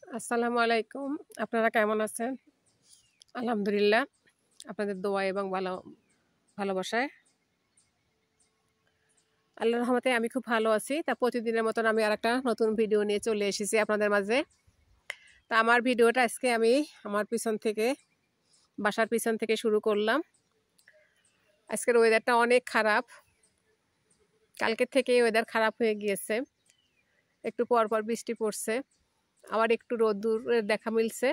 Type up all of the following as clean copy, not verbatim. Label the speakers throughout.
Speaker 1: আসসালামু আলাইকুম। আপনারা কেমন আছেন? আলহামদুলিল্লাহ। আপনাদের দোয়া এবং ভালোবাসায় আল্লাহর রহমতে আমি খুব ভালো আছি। তা প্রতিদিনের মতন আমি আরেকটা নতুন ভিডিও নিয়ে চলে এসেছি আপনাদের মাঝে। তা আমার ভিডিওটা আজকে আমি আমার বাসার পিছন থেকে শুরু করলাম। আজকের ওয়েদারটা অনেক খারাপ। কালকের থেকেই ওয়েদার খারাপ হয়ে গিয়েছে। একটু পর পর বৃষ্টি পড়ছে। আবার একটু রোদ্দুরের দেখা মিলছে।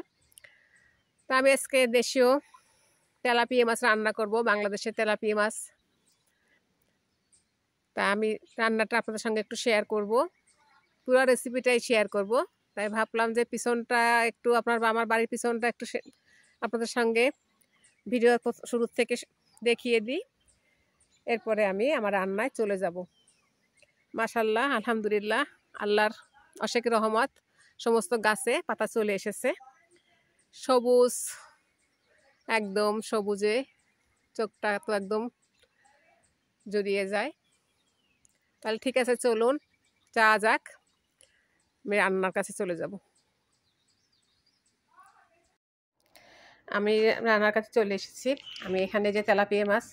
Speaker 1: তা আমি আজকে দেশীয় তেলাপিয়া মাছ রান্না করব, বাংলাদেশের তেলাপিয়া মাছ। তা আমি রান্নাটা আপনাদের সঙ্গে একটু শেয়ার করব, পুরো রেসিপিটাই শেয়ার করব। তাই ভাবলাম যে পিছনটা একটু আমার বাড়ির পিছনটা একটু আপনাদের সঙ্গে ভিডিও শুরু থেকে দেখিয়ে দিই, এরপরে আমি আমার রান্নায় চলে যাব। মাশাল্লাহ, আলহামদুলিল্লাহ, আল্লাহর অশেষ রহমত, সমস্ত গাছে পাতা চলে এসেছে, সবুজ, একদম সবুজে চোখটা তো একদম জড়িয়ে যায়। তাহলে ঠিক আছে, চলুন যাওয়া যাক, আমি রান্নার কাছে চলে যাব। আমি রান্নার কাছে চলে এসেছি। আমি এখানে যে তেলাপিয়া মাছ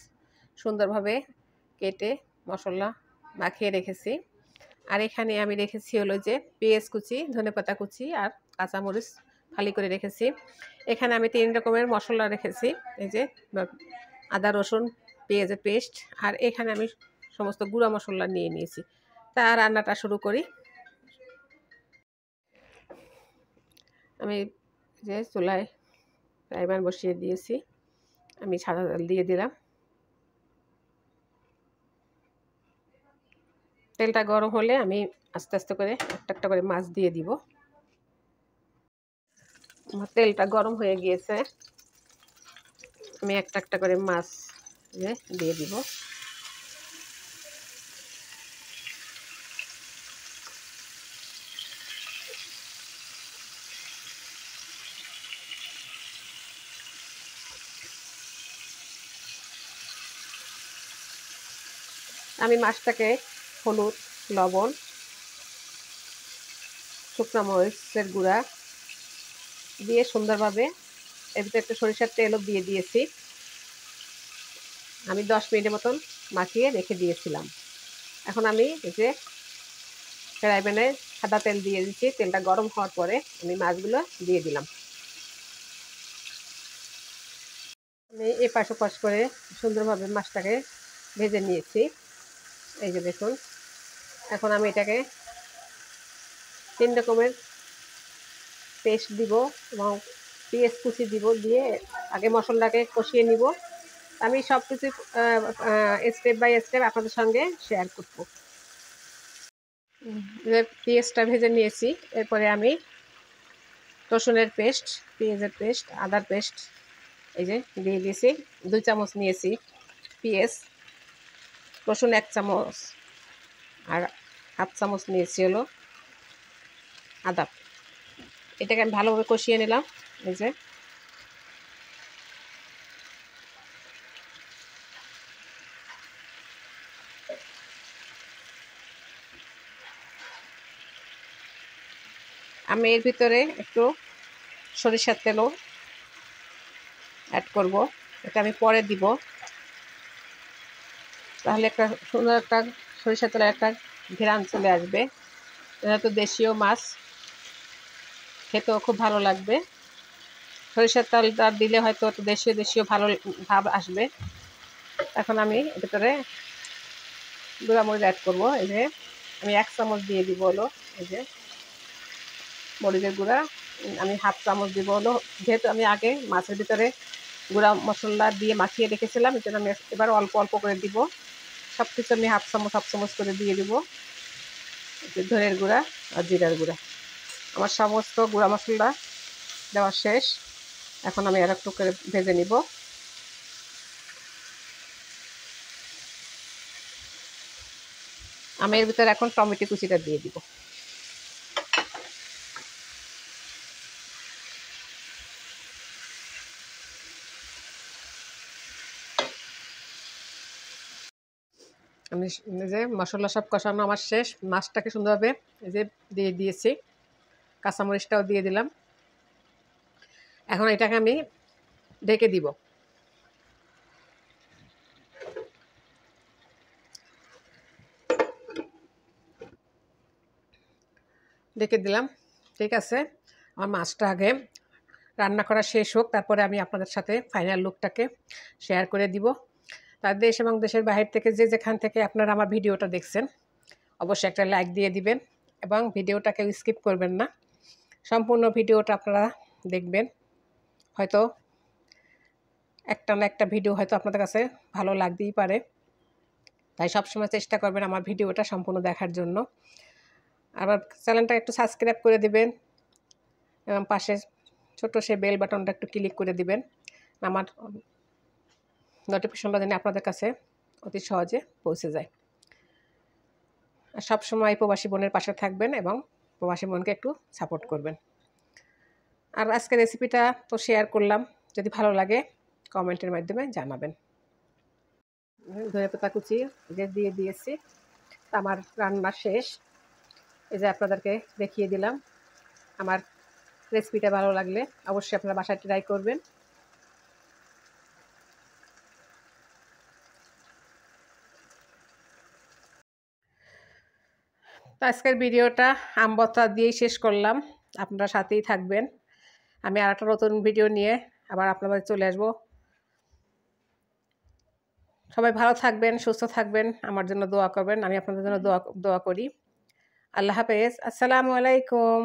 Speaker 1: সুন্দরভাবে কেটে মশলা মাখিয়ে রেখেছি। আর এখানে আমি রেখেছি হলো যে পেঁয়াজ কুচি, ধনেপাতা কুচি আর কাঁচামরিচ ফালি করে রেখেছি। এখানে আমি 3 রকমের মশলা রেখেছি, এই যে আদা রসুন পেঁয়াজের পেস্ট, আর এখানে আমি সমস্ত গুঁড়া মশলা নিয়ে নিয়েছি। তা রান্নাটা শুরু করি। আমি যে চুলায় ফ্রাই প্যান বসিয়ে দিয়েছি, আমি সাদা তেল দিয়ে দিলাম। তেলটা গরম হলে আমি আস্তে আস্তে করে একটা একটা করে মাছ দিয়ে দিব। আমার তেলটা গরম হয়ে গিয়েছে, আমি একটা একটা করে মাছ দিয়ে দিব। আমি মাছটাকে হলুদ, লবণ, শুকনো মরিচের গুঁড়া দিয়ে সুন্দরভাবে, এর ভিতরে একটু সরিষার তেলও দিয়ে দিয়েছি। আমি 10 মিনিটের মতন মাখিয়ে রেখে দিয়েছিলাম। এখন আমি এই যে ফ্রাই প্যানে সাদা তেল দিয়ে দিচ্ছি। তেলটা গরম হওয়ার পরে আমি মাছগুলো দিয়ে দিলাম। আমি এপাশ ওপাশ করে সুন্দরভাবে মাছটাকে ভেজে নিয়েছি, এই যে দেখুন। এখন আমি এটাকে 3 রকমের পেস্ট দিব এবং পেঁয়াজ কুচি দিব, দিয়ে আগে মশলাটাকে কষিয়ে নিব। আমি সব কিছু স্টেপ বাই স্টেপ আপনাদের সঙ্গে শেয়ার করব। পেঁয়াজটা ভেজে নিয়েছি, এরপরে আমি রসুনের পেস্ট, পেঁয়াজের পেস্ট, আদার পেস্ট এই যে দিয়ে দিয়েছি। 2 চামচ নিয়েছি পেঁয়াজ, রসুন 1 চামচ, আর 1/2 চামচ নিয়েছি হলো আদা। এটাকে আমি ভালোভাবে কষিয়ে নিলাম। এই যে আমি এর ভিতরে একটু সরিষার তেলও অ্যাড করব, এটা আমি পরে দিব। তাহলে একটা সুন্দর একটা সরিষার তেলের একটা ঘ্রাণ চলে আসবে। এটা তো দেশীয় মাছ, খেতেও খুব ভালো লাগবে। সরিষার তেলটা দিলে হয়তো একটু দেশীয় দেশীয় ভালো ভাব আসবে। এখন আমি এর ভিতরে গুঁড়া মরিচ অ্যাড করবো। এই যে আমি 1 চামচ দিয়ে দিব হলো এই যে মরিচের গুঁড়া। আমি 1/2 চামচ দিব হলো, যেহেতু আমি আগে মাছের ভিতরে গুঁড়া মশলা দিয়ে মাখিয়ে রেখেছিলাম, এই জন্য আমি এবার অল্প অল্প করে দিব। সব কিছু আমি 1/2 চামচ করে দিয়ে দিব। ধনের গুঁড়া আর জিরার গুঁড়া, আমার সমস্ত গুঁড়া মশলা দেওয়া শেষ। এখন আমি আর একটু করে ভেজে নিব। আমি এর ভিতরে এখন টমেটো কুচিটা দিয়ে দিব। আমি যে মশলা সব কষানো আমার শেষ, মাছটাকে সুন্দরভাবে এই যে দিয়ে দিয়েছি। কাঁচামরিচটাও দিয়ে দিলাম। এখন এটাকে আমি ঢেকে দিব। ঢেকে দিলাম। ঠিক আছে, আমার মাছটা আগে রান্না করা শেষ হোক, তারপরে আমি আপনাদের সাথে ফাইনাল লুকটাকে শেয়ার করে দিব। তার দেশ এবং দেশের বাহির থেকে যে যেখান থেকে আপনারা আমার ভিডিওটা দেখছেন, অবশ্যই একটা লাইক দিয়ে দিবেন এবং ভিডিওটাকে স্কিপ করবেন না, সম্পূর্ণ ভিডিওটা আপনারা দেখবেন। হয়তো একটা না একটা ভিডিও হয়তো আপনাদের কাছে ভালো লাগতেই পারে, তাই সবসময় চেষ্টা করবেন আমার ভিডিওটা সম্পূর্ণ দেখার জন্য। আমার চ্যানেলটা একটু সাবস্ক্রাইব করে দিবেন এবং পাশে ছোট সে বেল বাটনটা একটু ক্লিক করে দিবেন, আমার নোটিফিকেশনটা যেন আপনাদের কাছে অতি সহজে পৌঁছে যায়। আর সবসময় প্রবাসী বোনের পাশে থাকবেন এবং প্রবাসী বোনকে একটু সাপোর্ট করবেন। আর আজকের রেসিপিটা তো শেয়ার করলাম, যদি ভালো লাগে কমেন্টের মাধ্যমে জানাবেন। ধনেপাতা কুচি যে দিয়ে দিয়েছি, আমার রান্না শেষ। এই যে আপনাদেরকে দেখিয়ে দিলাম। আমার রেসিপিটা ভালো লাগলে অবশ্যই আপনারা বাসায় ট্রাই করবেন। তো আজকের ভিডিওটা আম ভর্তা দিয়েই শেষ করলাম। আপনারা সাথেই থাকবেন, আমি আর একটা নতুন ভিডিও নিয়ে আবার আপনাদের চলে আসবো। সবাই ভালো থাকবেন, সুস্থ থাকবেন, আমার জন্য দোয়া করবেন, আমি আপনাদের জন্য দোয়া করি। আল্লাহ হাফেজ, আসসালামু আলাইকুম।